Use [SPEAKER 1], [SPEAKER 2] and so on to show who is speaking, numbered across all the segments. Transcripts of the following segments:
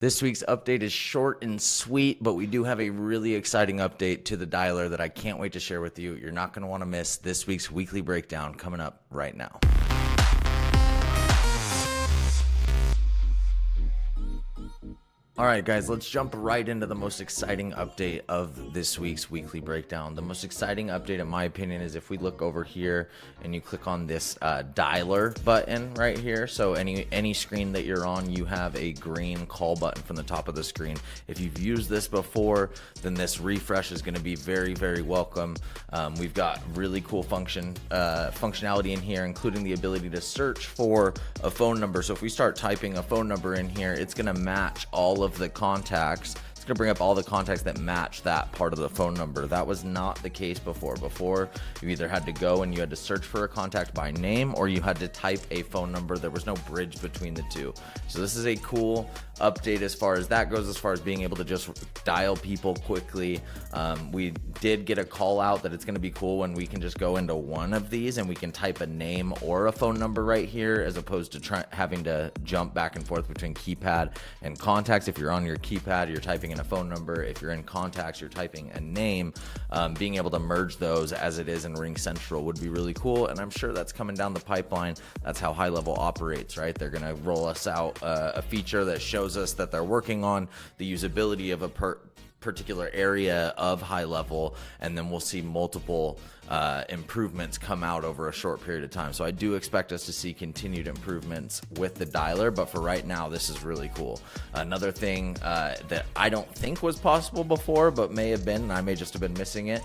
[SPEAKER 1] This week's update is short and sweet, but we do have a really exciting update to the dialer that I can't wait to share with you. You're not going to want to miss this week's weekly breakdown coming up right now. All right, guys, let's jump right into the most exciting update of this week's weekly breakdown. The most exciting update, in my opinion, is if we look over here and you click on this dialer button right here. So any screen that you're on, you have a green call button from the top of the screen. If you've used this before, then this refresh is going to be very, very welcome. We've got really cool functionality in here, including the ability to search for a phone number. So if we start typing a phone number in here, it's going to match all of the contacts. It's going to bring up all the contacts that match that part of the phone number. That was not the case before. Before, you either had to go and you had to search for a contact by name, or you had to type a phone number. There was no bridge between the two. So this is a cool update as far as that goes, as far as being able to just dial people quickly. We did get a call out that it's going to be cool when we can just go into one of these and we can type a name or a phone number right here, as opposed to having to jump back and forth between keypad and contacts. If you're on your keypad, you're typing in a phone number. If you're in contacts, you're typing a name. Being able to merge those as it is in Ring Central would be really cool, and I'm sure that's coming down the pipeline. That's how HighLevel operates, right? They're going to roll us out a feature that shows us that they're working on the usability of a particular area of HighLevel, and then we'll see multiple improvements come out over a short period of time. So I do expect us to see continued improvements with the dialer, but for right now, this is really cool. Another thing that I don't think was possible before, but may have been, and I may just have been missing it,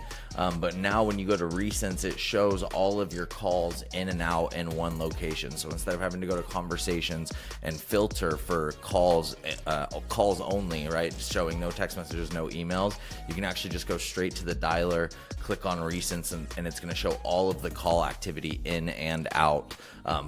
[SPEAKER 1] but now when you go to recents, it shows all of your calls in and out in one location. So instead of having to go to conversations and filter for calls only, right, showing no text messages, no emails, you can actually just go straight to the dialer, click on recents, and it's going to show all of the call activity in and out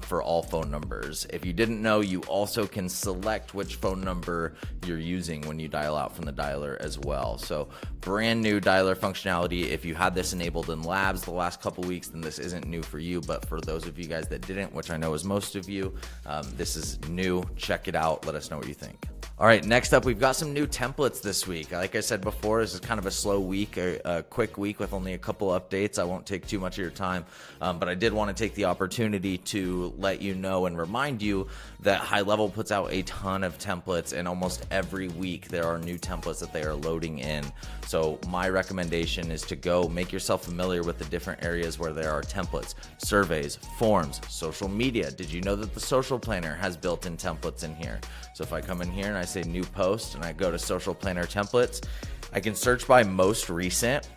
[SPEAKER 1] for all phone numbers. If you didn't know, you also can select which phone number you're using when you dial out from the dialer as well. So brand new dialer functionality. If you had this enabled in labs the last couple weeks, then this isn't new for you, but for those of you guys that didn't, which I know is most of you, this is new. Check it out. Let us know what you think. All right, next up, we've got some new templates this week. Like I said before, this is kind of a slow week, a quick week with only a couple updates. I won't take too much of your time, but I did want to take the opportunity to let you know and remind you that HighLevel puts out a ton of templates, and almost every week there are new templates that they are loading in. So my recommendation is to go make yourself familiar with the different areas where there are templates: surveys, forms, social media. Did you know that the social planner has built-in templates in here? So if I come in here and I say new post and I go to social planner templates, I can search by most recent,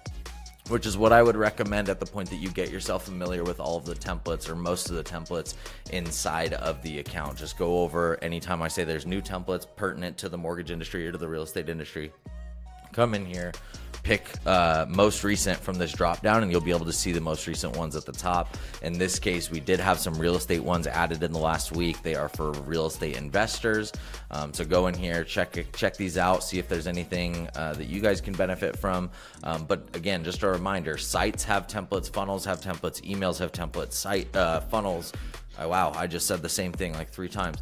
[SPEAKER 1] which is what I would recommend at the point that you get yourself familiar with all of the templates, or most of the templates inside of the account. Just go over anytime I say there's new templates pertinent to the mortgage industry or to the real estate industry. Come in here, pick most recent from this drop down, and you'll be able to see the most recent ones at the top. In this case, we did have some real estate ones added in the last week. They are for real estate investors. So go in here, check these out, see if there's anything that you guys can benefit from. But again, just a reminder, sites have templates, funnels have templates, emails have templates, funnels. Oh, wow, I just said the same thing like 3 times.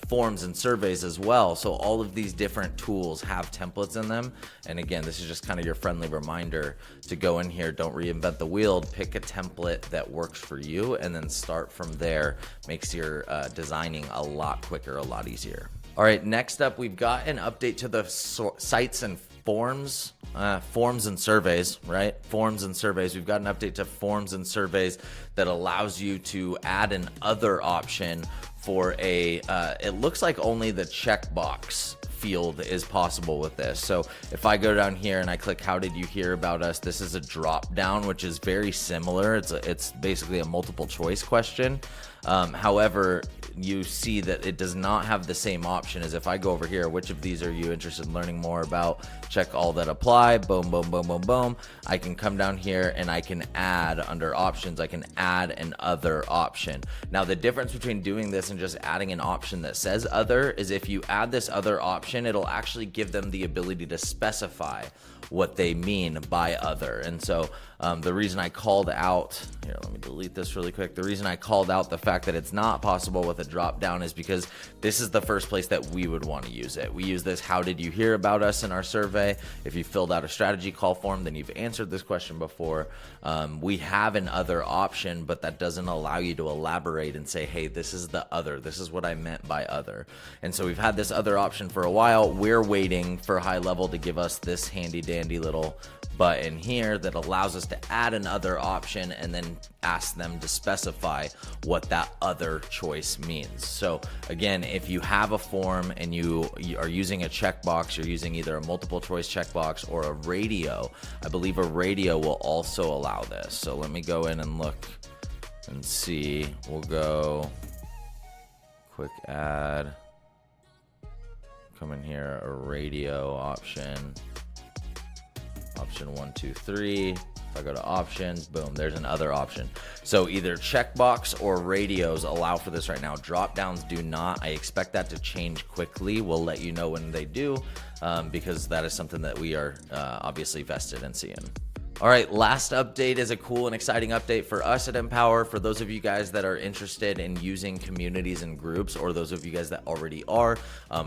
[SPEAKER 1] Forms and surveys as well. So all of these different tools have templates in them. And again, this is just kind of your friendly reminder to go in here, don't reinvent the wheel, pick a template that works for you, and then start from there. Makes your designing a lot quicker, a lot easier. All right, next up, we've got an update to the sites and forms and surveys, right? Forms and surveys. We've got an update to forms and surveys that allows you to add an other option for it looks like only the checkbox field is possible with this. So if I go down here and I click how did you hear about us, this is a drop down, which is very similar. It's basically a multiple choice question. However, you see that it does not have the same option as if I go over here, which of these are you interested in learning more about? Check all that apply, boom, boom, boom, boom, boom. I can come down here and I can add under options, I can add an other option. Now the difference between doing this and just adding an option that says other is if you add this other option, it'll actually give them the ability to specify what they mean by other. And so The reason I called out, here, let me delete this really quick. The reason I called out the fact that it's not possible with a drop down is because this is the first place that we would want to use it. We use this, how did you hear about us, in our survey. If you filled out a strategy call form, then you've answered this question before. We have an other option, but that doesn't allow you to elaborate and say, hey, this is the other. This is what I meant by other. And so we've had this other option for a while. We're waiting for HighLevel to give us this handy dandy little button here that allows us to add another option and then ask them to specify what that other choice means. So again, if you have a form and you are using a checkbox, you're using either a multiple choice checkbox or a radio. I believe a radio will also allow this. So let me go in and look and see. We'll go quick add, come in here, a radio option. Option 1, 2, 3. If I go to options, boom, there's another option. So either checkbox or radios allow for this right now. Drop downs do not. I expect that to change quickly. We'll let you know when they do, because that is something that we are obviously vested in seeing. All right, last update is a cool and exciting update for us at Empower. For those of you guys that are interested in using communities and groups, or those of you guys that already are,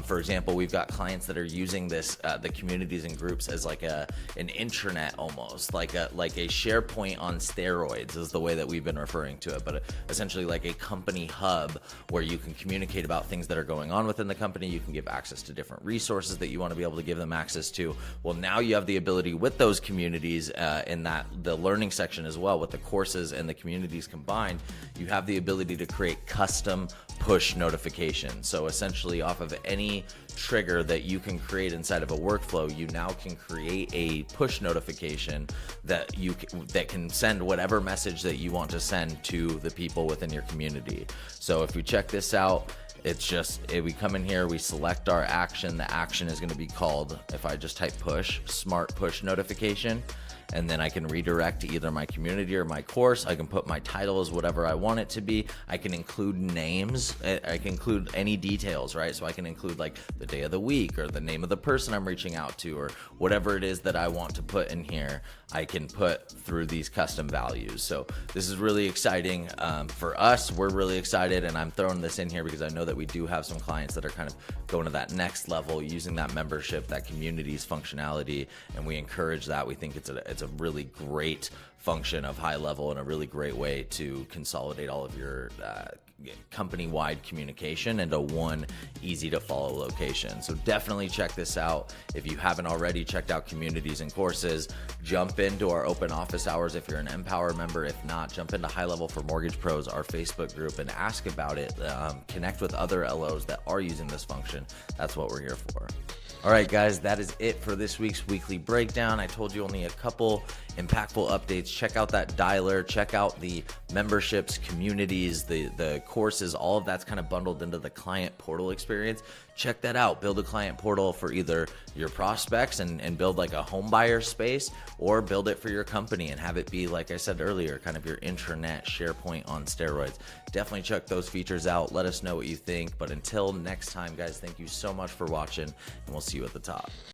[SPEAKER 1] for example, we've got clients that are using this, the communities and groups, as like an intranet almost, like a SharePoint on steroids is the way that we've been referring to it, but essentially like a company hub where you can communicate about things that are going on within the company. You can give access to different resources that you want to be able to give them access to. Well, now you have the ability with those communities, in that the learning section as well, with the courses and the communities combined, you have the ability to create custom push notifications. So essentially, off of any trigger that you can create inside of a workflow, you now can create a push notification that can send whatever message that you want to send to the people within your community. So if we check this out, it's just, we come in here, we select our action. The action is going to be called, if I just type push, smart push notification. And then I can redirect to either my community or my course. I can put my title as whatever I want it to be. I can include names. I can include any details, right? So I can include like the day of the week or the name of the person I'm reaching out to, or whatever it is that I want to put in here, I can put through these custom values. So this is really exciting for us. We're really excited, and I'm throwing this in here because I know that we do have some clients that are kind of going to that next level, using that membership, that communities functionality, and we encourage that. We think it's a really great function of HighLevel and a really great way to consolidate all of your company-wide communication into one easy to follow location. So definitely check this out. If you haven't already checked out communities and courses, jump into our open office hours if you're an Empower member. If not, jump into HighLevel for Mortgage Pros, our Facebook group, and ask about it. Connect with other LOs that are using this function. That's what we're here for. All right, guys, that is it for this week's weekly breakdown. I told you only a couple impactful updates. Check out that dialer, check out the memberships, communities, the courses, all of that's kind of bundled into the client portal experience. Check that out. Build a client portal for either your prospects and build like a home buyer space, or build it for your company and have it be, like I said earlier, kind of your intranet SharePoint on steroids. Definitely check those features out. Let us know what you think. But until next time, guys, thank you so much for watching, and we'll see you at the top.